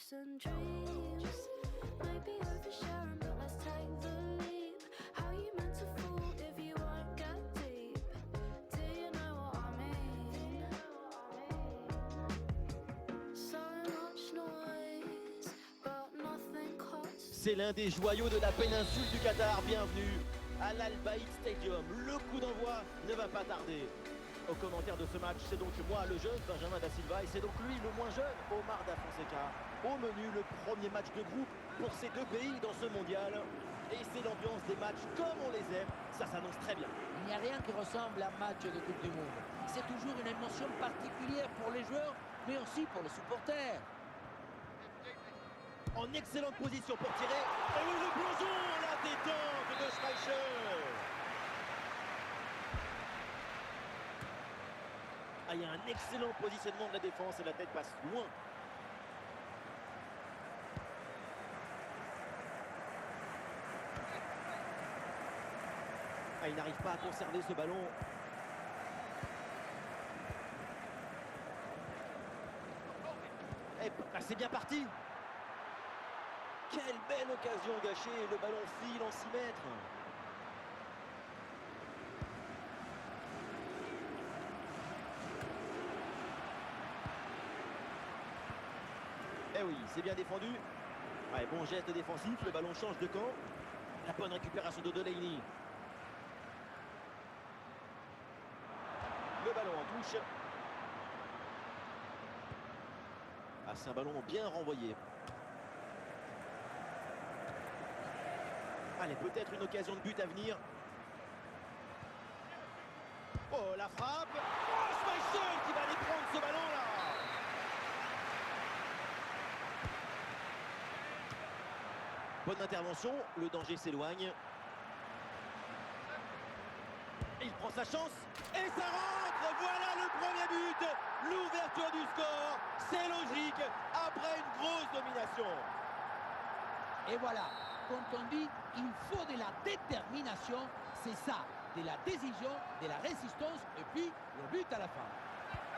hopes and dreams. Maybe oversharing, but let's take the leap. How you meant to fool if you won't get deep? Do you know what I mean? So much noise, but nothing cuts. C'est l'un des joyaux de la péninsule du Qatar. Bienvenue à l'Al Bayt Stadium. Le coup d'envoi ne va pas tarder. Au commentaire de ce match, c'est donc moi, le jeune Benjamin Da Silva, et c'est donc lui, le moins jeune, Omar Da Fonseca. Au menu, le premier match de groupe pour ces deux pays dans ce mondial. Et c'est l'ambiance des matchs comme on les aime. Ça s'annonce très bien. Il n'y a rien qui ressemble à un match de Coupe du Monde. C'est toujours une émotion particulière pour les joueurs, mais aussi pour les supporters. En excellente position pour tirer. Et oui, le plongeon, la détente de Schmeichel. Ah, il y a un excellent positionnement de la défense et la tête passe loin. Ah, il n'arrive pas à conserver ce ballon. Et c'est bien parti. Quelle belle occasion gâchée. Le ballon file en 6 mètres. Eh oui, c'est bien défendu. Ouais, bon geste défensif, le ballon change de camp. La bonne récupération de Delaney. Le ballon en touche. Ah, c'est un ballon bien renvoyé. Allez, peut-être une occasion de but à venir. Oh, la frappe. Oh, Schmeichel qui va aller prendre ce ballon-là. Bonne intervention, le danger s'éloigne. Il prend sa chance et ça rentre. Voilà le premier but. L'ouverture du score, c'est logique après une grosse domination. Et voilà, quand on dit il faut de la détermination, c'est ça, de la décision, de la résistance et puis le but à la fin.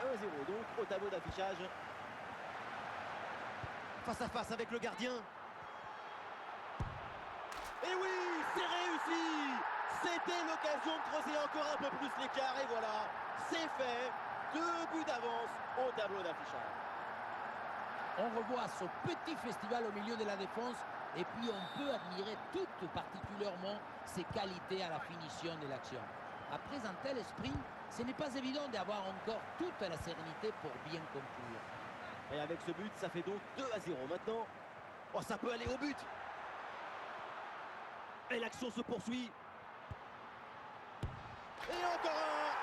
1-0 donc au tableau d'affichage. Face à face avec le gardien. Et oui, c'est réussi. C'était l'occasion de creuser encore un peu plus l'écart. Et voilà, c'est fait. 2 buts d'avance au tableau d'affichage. On revoit ce petit festival au milieu de la défense et puis on peut admirer tout particulièrement ses qualités à la finition de l'action. Après un tel sprint, ce n'est pas évident d'avoir encore toute la sérénité pour bien conclure. Et avec ce but, ça fait donc 2-0 maintenant. Oh, ça peut aller au but. Et l'action se poursuit. Et encore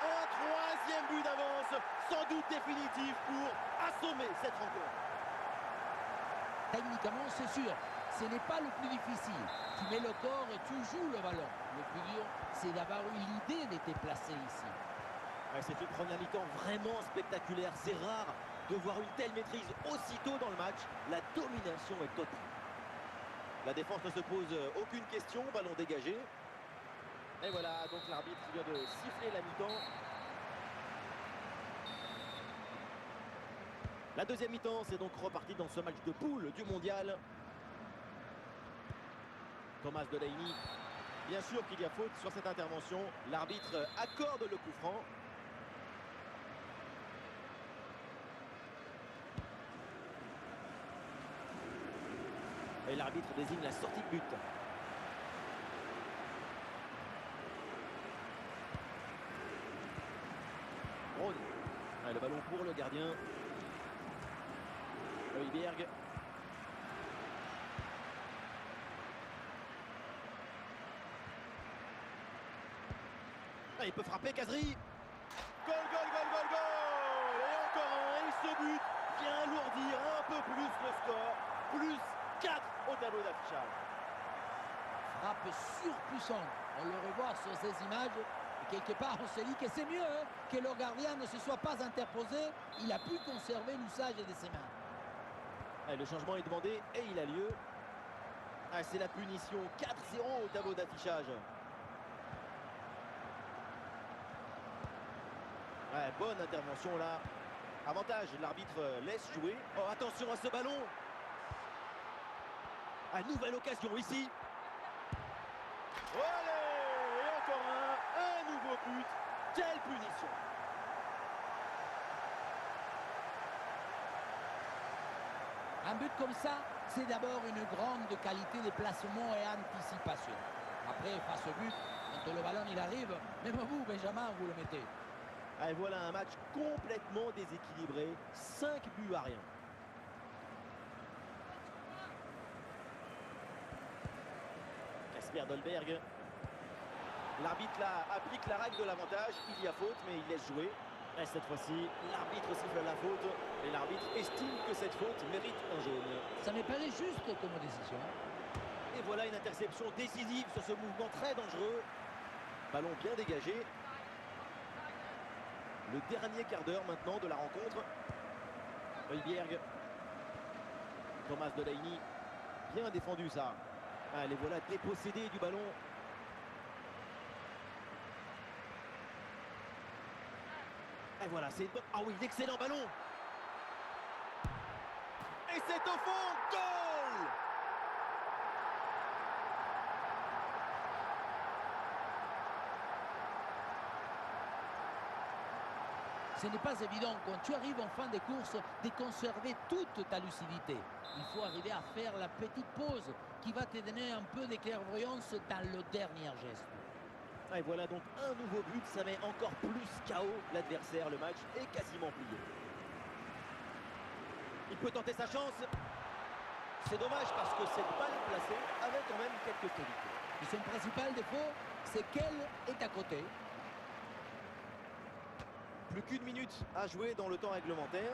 un troisième but d'avance, sans doute définitif pour assommer cette rencontre. Techniquement, c'est sûr, ce n'est pas le plus difficile. Tu mets le corps et tu joues le ballon. Le plus dur, c'est d'avoir eu l'idée de te placer ici. Ouais, c'est une première mi-temps vraiment spectaculaire. C'est rare de voir une telle maîtrise aussitôt dans le match. La domination est totale. La défense ne se pose aucune question, ballon dégagé. Et voilà, donc l'arbitre vient de siffler la mi-temps. La deuxième mi-temps, c'est donc reparti dans ce match de poule du mondial. Thomas Delaney. Bien sûr qu'il y a faute sur cette intervention. L'arbitre accorde le coup franc. Et l'arbitre désigne la sortie de but. Braun. Le ballon pour le gardien. Højbjerg. Il peut frapper, Kazri. Goal, goal, goal, goal, goal. Et encore un. Et ce but vient alourdir un peu plus le score. Plus 4 au tableau d'affichage. Frappe surpuissante. On le revoit sur ces images. Et quelque part, on se dit que c'est mieux que le gardien ne se soit pas interposé. Il a pu conserver l'usage de ses mains. Le changement est demandé et il a lieu. C'est la punition. 4-0 au tableau d'affichage. Bonne intervention là. Avantage, l'arbitre laisse jouer. Oh, attention à ce ballon. Ah, nouvelle occasion ici. Allez, et encore un nouveau but. Quelle punition. Un but comme ça, c'est d'abord une grande qualité de placement et anticipation. Après, face au but, quand le ballon il arrive, même vous, Benjamin, vous le mettez. Ah, et voilà un match complètement déséquilibré. 5 buts à rien. Kasper Dolberg. L'arbitre là applique la règle de l'avantage. Il y a faute, mais il laisse jouer. Et cette fois-ci, l'arbitre siffle la faute. Et l'arbitre estime que cette faute mérite un jaune. Ça me paraît juste comme décision. Et voilà une interception décisive sur ce mouvement très dangereux. Ballon bien dégagé. Le dernier quart d'heure maintenant de la rencontre. Højbjerg. Thomas Delaney. Bien défendu ça. Ah, les voilà dépossédés du ballon. Et voilà, c'est une bonne... Ah oui, l'excellent ballon. Et c'est au fond. Goal! Ce n'est pas évident quand tu arrives en fin de course de conserver toute ta lucidité. Il faut arriver à faire la petite pause qui va te donner un peu de clairvoyance dans le dernier geste. Et voilà donc un nouveau but, ça met encore plus KO l'adversaire. Le match est quasiment plié. Il peut tenter sa chance. C'est dommage parce que cette balle placée avait quand même quelques qualités. Et son principal défaut, c'est qu'elle est à côté. Plus qu'une minute à jouer dans le temps réglementaire.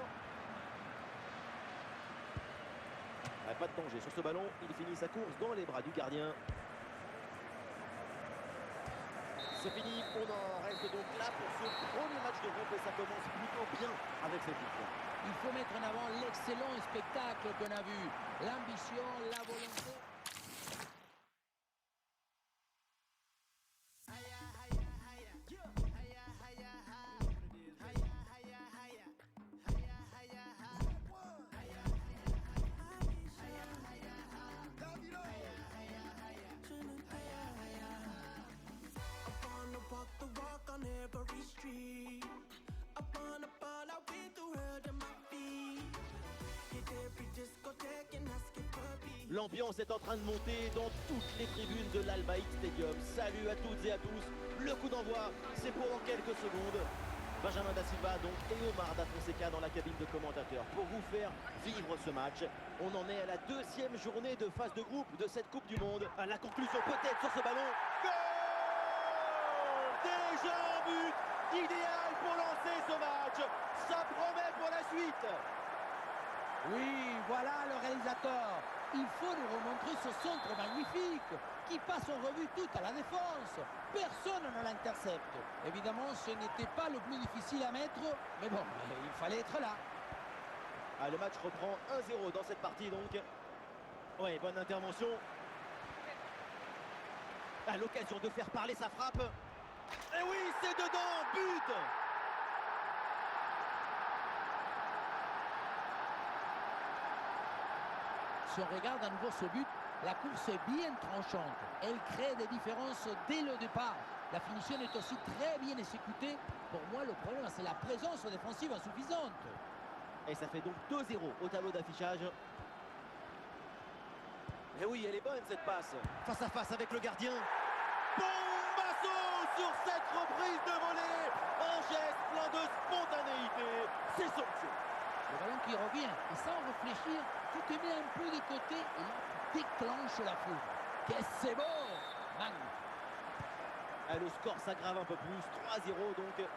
Ah, pas de danger sur ce ballon. Il finit sa course dans les bras du gardien. C'est fini. On en reste donc là pour ce premier match de groupe et ça commence plutôt bien avec cette victoire. Il faut mettre en avant l'excellent spectacle qu'on a vu. L'ambition, la volonté. Walk the walk on every street. Upon a ball out with the world at my feet. Hit every discotheque and ask it for beat. L'ambiance est en train de monter dans toutes les tribunes de l'Al Bayt Stadium. Salut à toutes et à tous. Le coup d'envoi, c'est pour dans quelques secondes. Benjamin Da Silva donc et Omar Da Fonseca dans la cabine de commentateurs pour vous faire vivre ce match. On en est à la deuxième journée de phase de groupe de cette Coupe du Monde. À la conclusion peut-être sur ce ballon. Goal! Déjà un but idéal pour lancer ce match. Ça promet pour la suite. Oui, voilà le réalisateur. Il faut nous remontrer ce centre magnifique qui passe en revue toute à la défense. Personne ne l'intercepte. Évidemment, ce n'était pas le plus difficile à mettre, mais bon, il fallait être là. Ah, le match reprend 1-0 dans cette partie donc. Ouais, bonne intervention. À l'occasion de faire parler sa frappe. Et oui, c'est dedans, but! Si on regarde à nouveau ce but, la course est bien tranchante. Elle crée des différences dès le départ. La finition est aussi très bien exécutée. Pour moi, le problème, c'est la présence défensive insuffisante. Et ça fait donc 2-0 au tableau d'affichage. Et oui, elle est bonne cette passe. Face à face avec le gardien. Bombasso sur cette reprise de volée. Un geste plein de spontanéité. C'est somptueux. Le ballon qui revient, et sans réfléchir, tu te mets un peu de côté et là, tu déclenches la foule. Qu'est-ce que c'est beau! Magnifique. Ah, le score s'aggrave un peu plus. 3-0 donc.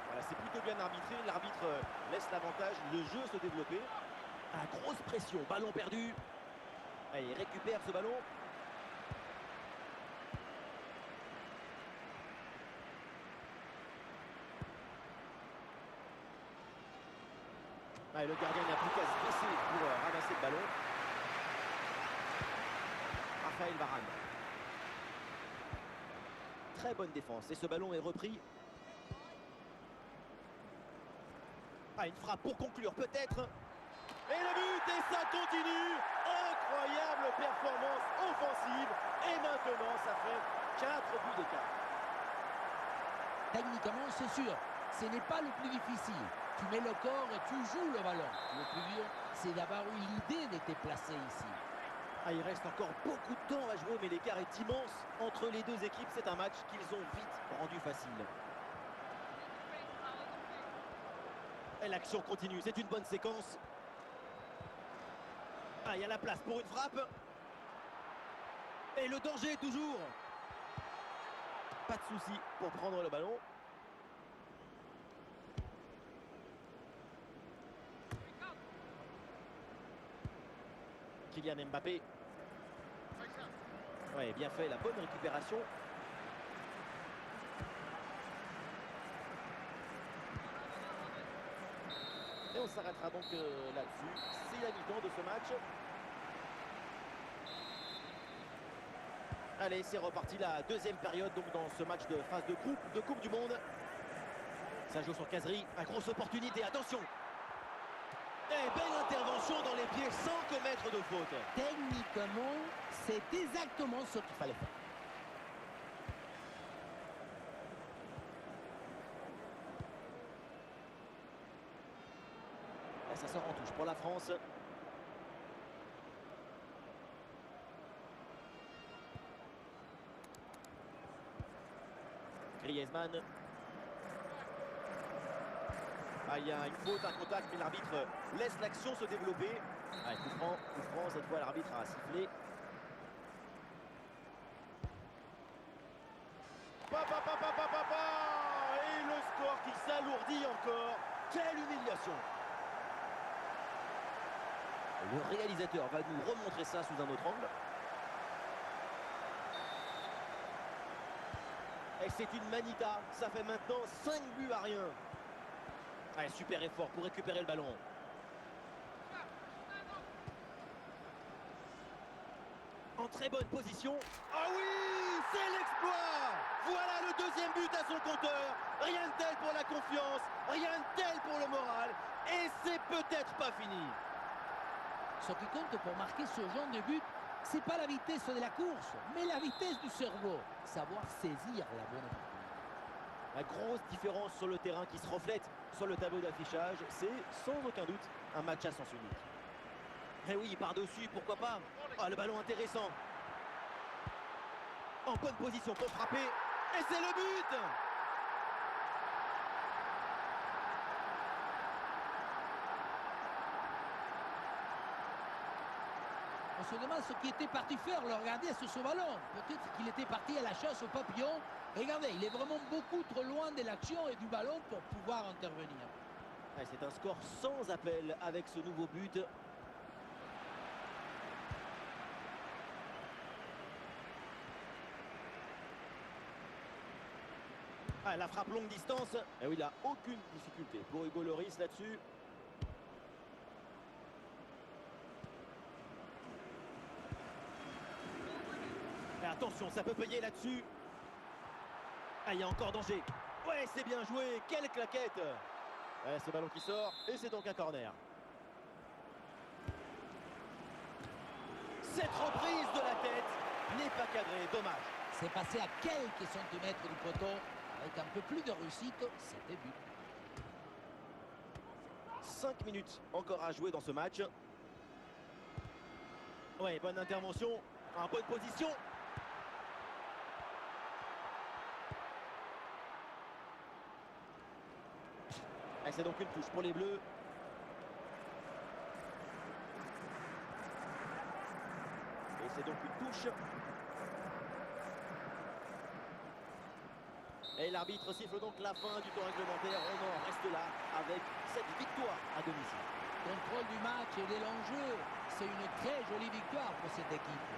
Voilà, c'est plutôt bien arbitré. L'arbitre laisse l'avantage, le jeu se développer. Ah, grosse pression, ballon perdu. Allez, il récupère ce ballon. Ah, et le gardien n'a plus qu'à se baisser pour ramasser le ballon. Raphaël Varane. Très bonne défense. Et ce ballon est repris. Ah, une frappe pour conclure peut-être. Et le but, et ça continue. incroyable performance offensive. Et maintenant, ça fait 4 buts d'écart. Techniquement, c'est sûr, ce n'est pas le plus difficile. Tu mets le corps et tu joues le ballon. Le plus dur, c'est d'avoir eu l'idée de te placer ici. Ah, il reste encore beaucoup de temps à jouer, mais l'écart est immense entre les deux équipes. C'est un match qu'ils ont vite rendu facile. Et l'action continue, c'est une bonne séquence. Ah, il y a la place pour une frappe. Et le danger toujours. Pas de souci pour prendre le ballon. Kylian Mbappé. Ouais, bien fait, la bonne récupération. Et on s'arrêtera donc là-dessus. C'est la mi-temps de ce match. Allez, c'est reparti la deuxième période donc dans ce match de phase de Coupe du Monde. Ça joue sur caserie, une grosse opportunité, attention. Et belle intervention dans les pieds sans commettre de faute. Techniquement, c'est exactement ce qu'il fallait faire. Et ça sort en touche pour la France. Griezmann. Ah, il y a une faute, un contact, mais l'arbitre laisse l'action se développer. Ah, coup franc, cette fois l'arbitre a sifflé. Et le score qui s'alourdit encore. Quelle humiliation! Le réalisateur va nous remontrer ça sous un autre angle. Et c'est une manita, ça fait maintenant 5 buts à rien. Allez, super effort pour récupérer le ballon. En très bonne position. Ah oui, c'est l'exploit. Voilà le deuxième but à son compteur. Rien de tel pour la confiance, rien de tel pour le moral. Et c'est peut-être pas fini. Ce qui compte pour marquer ce genre de but, c'est pas la vitesse de la course, mais la vitesse du cerveau. Savoir saisir la bonne opportunité. La grosse différence sur le terrain qui se reflète sur le tableau d'affichage, c'est sans aucun doute un match à sens unique. Et oui, par-dessus, pourquoi pas. Ah, le ballon intéressant. En bonne position pour frapper. Et c'est le but! On se demande ce qui était parti faire le regarder sur ce ballon. Peut-être qu'il était parti à la chasse au papillon. Regardez, il est vraiment beaucoup trop loin de l'action et du ballon pour pouvoir intervenir. Ouais, c'est un score sans appel avec ce nouveau but. Ah, la frappe longue distance. Et oui, il n'a aucune difficulté pour Hugo Lloris là-dessus. Et attention, ça peut payer là-dessus. Ah, il y a encore danger. Ouais, c'est bien joué. Quelle claquette. Ouais, ce ballon qui sort. Et c'est donc un corner. Cette reprise de la tête n'est pas cadrée. Dommage. C'est passé à quelques centimètres du poteau. Avec un peu plus de réussite, c'était but. 5 minutes encore à jouer dans ce match. Ouais, bonne intervention. En bonne position. Et c'est donc une touche pour les Bleus. Et c'est donc une touche. Et l'arbitre siffle donc la fin du temps réglementaire. On en reste là avec cette victoire à domicile. Contrôle du match et de l'enjeu. C'est une très jolie victoire pour cette équipe.